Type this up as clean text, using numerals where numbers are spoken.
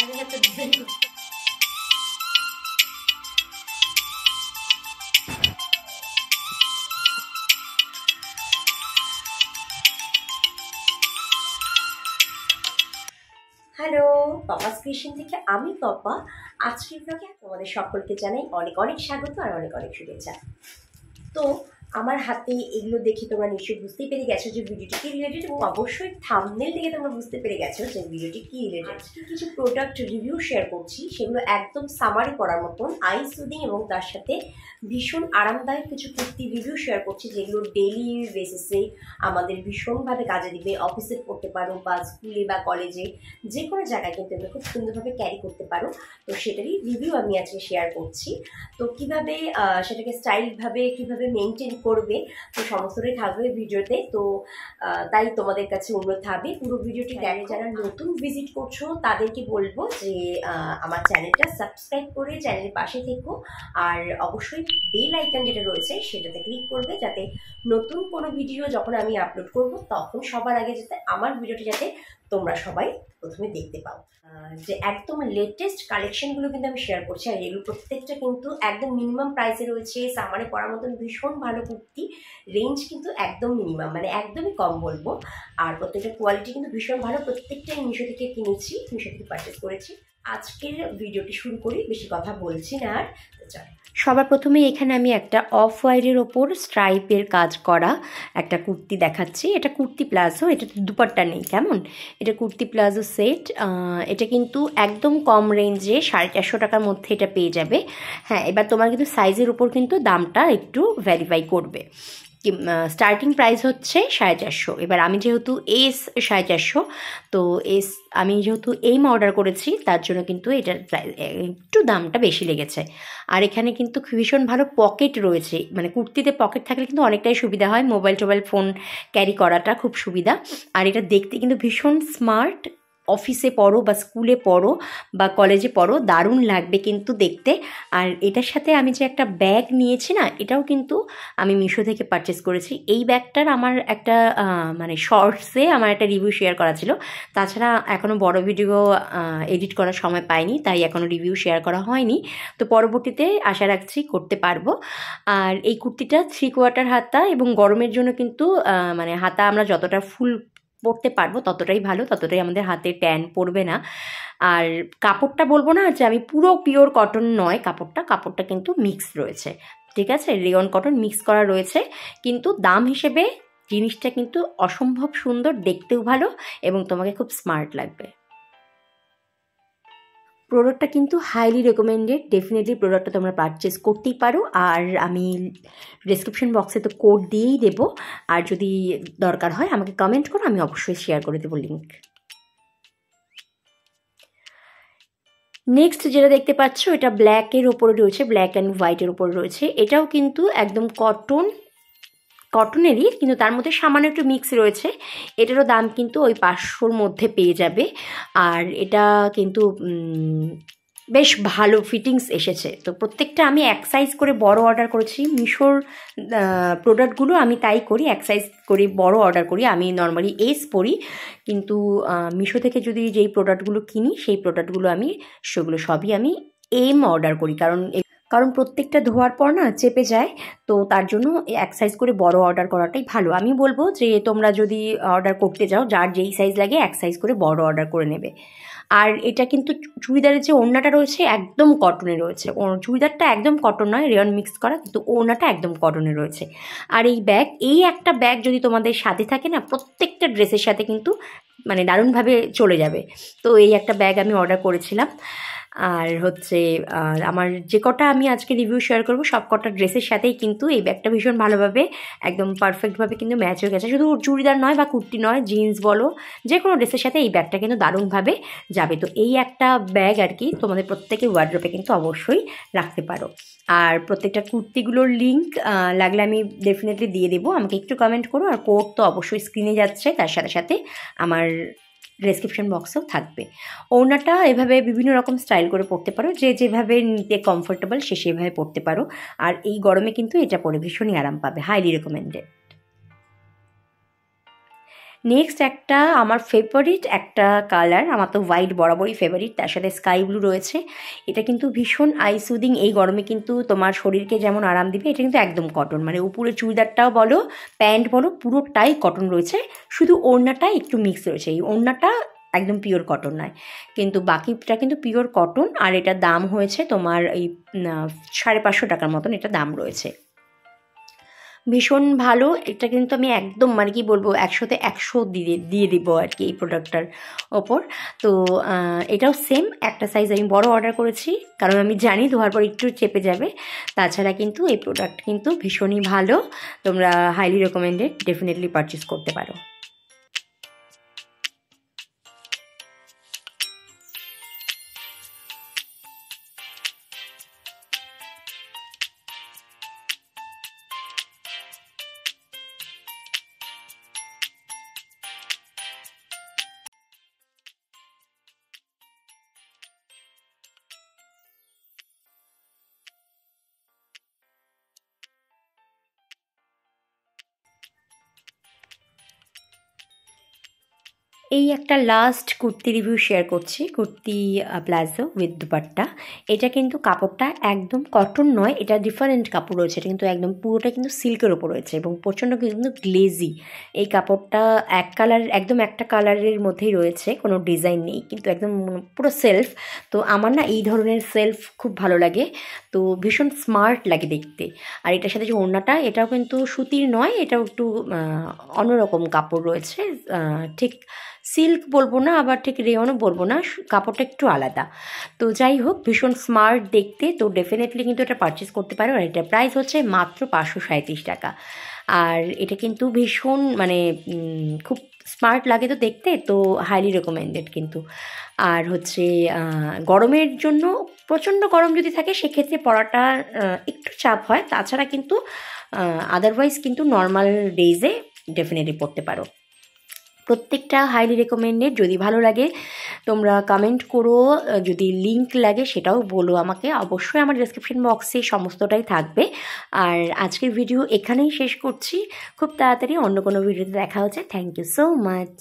Hello, papa's creation থেকে আমি পাপা। আজকের ব্লগে তোমাদের সকলকে জানাই অনেক অনেক স্বাগত আর অনেক অনেক শুভেচ্ছা। তো আমার হাতে এগুলো দেখে তোমরা নিশ্চয়ই বুঝতেই পেরে গেছো যে ভিডিওটি কি রিলেটেড, এবং অবশ্যই থাম্বনেল দেখে তোমরা বুঝতে পেরে গেছো যে ভিডিওটি কি রিলেটেড। আজকে কিছু প্রোডাক্ট রিভিউ শেয়ার করছি, সেগুলো একদম সামারি করার মতন, আই সুদিং, এবং তার সাথে ভীষণ আরামদায়ক কিছু কুর্তি রিভিউ শেয়ার করছি যেগুলো ডেইলি বেসিসে আমাদের ভীষণভাবে কাজে দিবে। অফিসে পড়তে পারো বা স্কুলে বা কলেজে, যে কোনো জায়গায় কিন্তু এগুলো খুব সুন্দরভাবে ক্যারি করতে পারো। তো সেটারই রিভিউ আমি আজকে শেয়ার করছি। তো কীভাবে সেটাকে স্টাইলভাবে কীভাবে মেনটেন করবে, তো সমস্তটাই থাকবে ভিডিওতে। তো তাই তোমাদের কাছে অনুরোধ থাকবে পুরো ভিডিওটি দেখে। যারা নতুন ভিজিট করছো তাদেরকে বলবো যে আমার চ্যানেলটা সাবস্ক্রাইব করে চ্যানেলের পাশে থেকো, আর অবশ্যই বেল আইকন যেটা রয়েছে সেটাতে ক্লিক করবে, যাতে নতুন কোনো ভিডিও যখন আমি আপলোড করব তখন সবার আগে যাতে আমার ভিডিওটি যাতে তোমরা সবাই প্রথমে দেখতে পাও। যে একদম লেটেস্ট কালেকশনগুলো কিন্তু আমি শেয়ার করছি, আর এগুলো প্রত্যেকটা কিন্তু একদম মিনিমাম প্রাইসে রয়েছে। সামারে পরার মতন ভীষণ ভালো কুর্তি, রেঞ্জ কিন্তু একদম মিনিমাম, মানে একদমই কম বলবো। আর প্রত্যেকটা কোয়ালিটি কিন্তু ভীষণ ভালো, প্রত্যেকটাই মিশো থেকে কিনেছি, মিশো থেকে পারচেস করেছি। আজকের ভিডিওটি শুরু করি, বেশি কথা বলছি না আর। চলো, সবার প্রথমে এখানে আমি একটা অফ হোয়াইটের ওপর স্ট্রাইপের কাজ করা একটা কুর্তি দেখাচ্ছি। এটা কুর্তি প্লাজো, এটা দুপাট্টা নেই, কেমন? এটা কুর্তি প্লাজো সেট। এটা কিন্তু একদম কম রেঞ্জে 450 টাকার মধ্যে এটা পেয়ে যাবে। হ্যাঁ, এবার তোমার কিন্তু সাইজের উপর কিন্তু দামটা একটু ভ্যারিফাই করবে। স্টার্টিং প্রাইস হচ্ছে 450। এবার আমি যেহেতু এস 450, তো আমি যেহেতু এইম অর্ডার করেছি তার জন্য কিন্তু এটার একটু দামটা বেশি লেগেছে। আর এখানে কিন্তু ভীষণ ভালো পকেট রয়েছে, মানে কুর্তিতে পকেট থাকলে কিন্তু অনেকটাই সুবিধা হয়, মোবাইল ফোন ক্যারি করাটা খুব সুবিধা। আর এটা দেখতে কিন্তু ভীষণ স্মার্ট, অফিসে পড়ো বা স্কুলে পড়ো বা কলেজে পড়ো, দারুণ লাগবে কিন্তু দেখতে। আর এটার সাথে আমি যে একটা ব্যাগ নিয়েছি না, এটাও কিন্তু আমি মিশো থেকে পারচেস করেছি। এই ব্যাগটার আমার একটা মানে শর্টসে আমার একটা রিভিউ শেয়ার করা ছিল, তাছাড়া এখনও বড় ভিডিও এডিট করার সময় পাইনি, তাই এখনও রিভিউ শেয়ার করা হয়নি। তো পরবর্তীতে আশা রাখছি করতে পারবো। আর এই কুর্তিটা 3/4 হাতা, এবং গরমের জন্য কিন্তু মানে হাতা আমরা যতটা ফুল পরতে পারবো ততটাই ভালো, ততটাই আমাদের হাতে ট্যান পড়বে না। আর কাপড়টা বলবো না যে আমি পুরো পিওর কটন নয়, কাপড়টা কিন্তু মিক্স রয়েছে, ঠিক আছে, রেয়ন কটন মিক্স করা রয়েছে। কিন্তু দাম হিসেবে জিনিসটা কিন্তু অসম্ভব সুন্দর, দেখতেও ভালো, এবং তোমাকে খুব স্মার্ট লাগবে। প্রোডাক্টটা কিন্তু হাইলি রেকমেন্ডেড, ডেফিনেটলি প্রোডাক্টটা তোমরা পারচেস করতেই পারো। আর আমি ডেসক্রিপশন বক্সে তো কোড দিয়েই দেবো, আর যদি দরকার হয় আমাকে কমেন্ট করো, আমি অবশ্যই শেয়ার করে দেবো লিঙ্ক। নেক্সট যেটা দেখতে পাচ্ছ, এটা ব্ল্যাকের ওপরে রয়েছে, ব্ল্যাক অ্যান্ড হোয়াইটের ওপরে রয়েছে। এটাও কিন্তু একদম কটনেরই, কিন্তু তার মধ্যে সামান্য একটু মিক্স রয়েছে। এটারও দাম কিন্তু ওই 500-র মধ্যে পেয়ে যাবে। আর এটা কিন্তু বেশ ভালো ফিটিংস এসেছে। তো প্রত্যেকটা আমি এক সাইজ করে বড় অর্ডার করেছি। মিশোর প্রোডাক্টগুলো আমি তাই করি, এক সাইজ করে বড় অর্ডার করি। আমি নর্মালি এস পরি, কিন্তু মিশো থেকে যদি যেই প্রোডাক্টগুলো কিনি সেই প্রোডাক্টগুলো সেগুলো সবই আমি এম অর্ডার করি, কারণ প্রত্যেকটা ধোয়ার পর না চেপে যায়। তো তার জন্য এক সাইজ করে বড় অর্ডার করাটাই ভালো। আমি বলবো যে তোমরা যদি অর্ডার করতে যাও, যার যেই সাইজ লাগে এক সাইজ করে বড় অর্ডার করে নেবে। আর এটা কিন্তু চুড়িদারের যে ওড়নাটা রয়েছে একদম কটনে রয়েছে, চুড়িদারটা একদম কটন নয়, রেয়ন মিক্স করা, কিন্তু ওড়নাটা একদম কটনে রয়েছে। আর এই একটা ব্যাগ যদি তোমাদের সাথে থাকে না, প্রত্যেকটা ড্রেসের সাথে কিন্তু মানে দারুণভাবে চলে যাবে। তো এই একটা ব্যাগ আমি অর্ডার করেছিলাম। আর হচ্ছে আমার যে কটা আমি আজকে রিভিউ শেয়ার করবো সব কটা ড্রেসের সাথেই কিন্তু এই ব্যাগটা ভীষণ ভালোভাবে একদম পারফেক্টভাবে কিন্তু ম্যাচ হয়ে গেছে। শুধু চুড়িদার নয় বা কুর্তি নয়, জিন্স বলো, যে কোনো ড্রেসের সাথে এই ব্যাগটা কিন্তু দারুণভাবে যাবে। তো এই একটা ব্যাগ আর কি তোমাদের প্রত্যেকের ওয়ার্ড্রোবে কিন্তু অবশ্যই রাখতে পারো। আর প্রত্যেকটা কুর্তিগুলোর লিঙ্ক লাগলে আমি ডেফিনেটলি দিয়ে দেবো, আমাকে একটু কমেন্ট করো। আর কোড তো অবশ্যই স্ক্রিনে যাচ্ছে, তার সাথে সাথে আমার ডেসক্রিপশন বক্সেও থাকবে। ওড়নাটা এভাবে বিভিন্ন রকম স্টাইল করে পরতে পারো, যে যেভাবে নিতে কমফোর্টেবল সে সেভাবে পরতে পারো। আর এই গরমে কিন্তু এটা পরে ভীষণই আরাম পাবে, হাইলি রেকমেন্ডেড। নেক্সট একটা আমার ফেভারিট একটা কালার, আমার তো হোয়াইট বরাবরই ফেভারিট, তার সাথে স্কাই ব্লু রয়েছে। এটা কিন্তু ভীষণ আই সুদিং, এই গরমে কিন্তু তোমার শরীরকে যেমন আরাম দিবে। এটা কিন্তু একদম কটন, মানে উপরে চুড়িদারটাও বলো প্যান্ট বলো পুরোটাই কটন রয়েছে, শুধু ওড়নাটা একটু মিক্স রয়েছে। এই ওড়নাটা একদম পিওর কটন নয়, কিন্তু বাকিটা কিন্তু পিওর কটন। আর এটার দাম হয়েছে তোমার এই 550 টাকার মতন এটা দাম রয়েছে। ভীষণ ভালো এটা, কিন্তু আমি একদম মানে কি বলবো 100-তে 100 দিয়ে দিব আর কি এই প্রোডাক্টটার ওপর। তো এটাও সেম একটা সাইজ আমি বড় অর্ডার করেছি, কারণ আমি জানি ধোয়ার পর একটু চেপে যাবে। তাছাড়া কিন্তু এই প্রোডাক্ট কিন্তু ভীষণই ভালো, তোমরা হাইলি রেকমেন্ডেড, ডেফিনেটলি পারচেস করতে পারো। এই একটা লাস্ট কুর্তি রিভিউ শেয়ার করছি, কুর্তি প্লাজো উইথ দুপাট্টা। এটা কিন্তু কাপড়টা একদম কটন নয়, এটা ডিফারেন্ট কাপড় রয়েছে, এটা কিন্তু একদম পুরোটা কিন্তু সিল্কের ওপর রয়েছে এবং প্রচণ্ড কিন্তু গ্লেজি। এই কাপড়টা এক কালার, একদম একটা কালারের মধ্যেই রয়েছে, কোনো ডিজাইন নেই, কিন্তু একদম পুরো সেলফ। তো আমার না এই ধরনের সেলফ খুব ভালো লাগে, তো ভীষণ স্মার্ট লাগে দেখতে। আর এটার সাথে যে ওড়নাটা, এটাও কিন্তু সুতির নয়, এটাও একটু অন্যরকম কাপড় রয়েছে, ঠিক সিল্ক বলবো না, আবার ঠিক রেয়নও বলবো না, কাপড়টা একটু আলাদা। তো যাই হোক, ভীষণ স্মার্ট দেখতে, তো ডেফিনেটলি কিন্তু এটা পারচেস করতে পারো। আর এটার প্রাইস হচ্ছে মাত্র 537 টাকা। আর এটা কিন্তু ভীষণ মানে খুব স্মার্ট লাগে তো দেখতে, তো হাইলি রেকমেন্ডেড কিন্তু। আর হচ্ছে গরমের জন্য, প্রচণ্ড গরম যদি থাকে সেক্ষেত্রে পরাটা একটু চাপ হয়, তাছাড়া কিন্তু আদারওয়াইজ কিন্তু নর্মাল ডেইজে ডেফিনেটলি পরতে পারো। প্রত্যেকটা হাইলি রেকমেন্ডেড। যদি ভালো লাগে তোমরা কমেন্ট করো, যদি লিংক লাগে সেটাও বলো আমাকে, অবশ্যই আমার ডেসক্রিপশন বক্সে সমস্তটাই থাকবে। আর আজকের ভিডিও এখানেই শেষ করছি, খুব তাড়াতাড়ি অন্য কোনো ভিডিওতে দেখা হচ্ছে। Thank you so much.